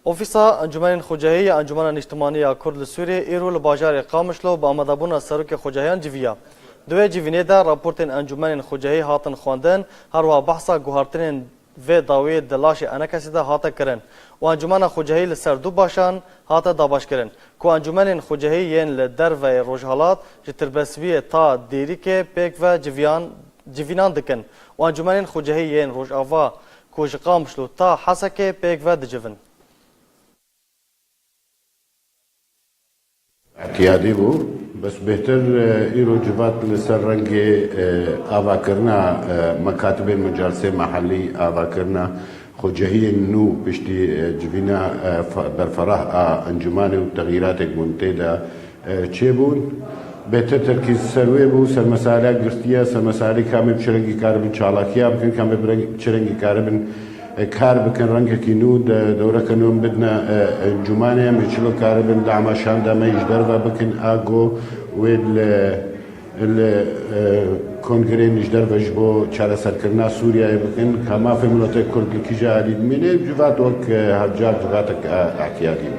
Ofîsa Encûmenên Xwecehî ya Encûmena Nîştimanî ya Kurd li Sûriyê îro li bajarê Qamişlo bi amadebûna serokê xwecehiyan civiya. Di wê civînê de raportên Encûmenên Xwecehî hatin xwendin, her wiha behsa guhartinên vê dawiyê di laşê Enekesê de hate kirin û Encûmena Xwecehî li ser du başan hate dabaşkirin ku Encûmenên Xwecehî yên li derveyê Rojhilat ji tirbesiviyê ta Dêrîkê pêk ve civînan dikin û Encûmenên Xwecehî yên Rojava ku ji Qamişlo ta Hesekê pêk ve dicivin. اعتیادی بو بس بهتر ایرو جوات لسر رنگ آوا کرنا مکاتب مجالسه محلی آوا کرنا خوجهی نو پشتی جوینا برفراه انجمان و تغییرات منتدا چه بون بهتر ترکیز سروی بو سر مسائل گرفتیا سر مسائل کامی بچرنگی کاربن چالاکیا بکن کامی بچرنگی کاربن کار بکن رنگ کی نو دوره کنون بدنا انجمانه میچلو کار بن دعمشان دم یجدر و بکن آگو ال کنگره یجدر و جبو چاره سرکرنا سوریه بکن کما فی ملت کرد کی جاری منه جوات وک هجار جوات احتیاطی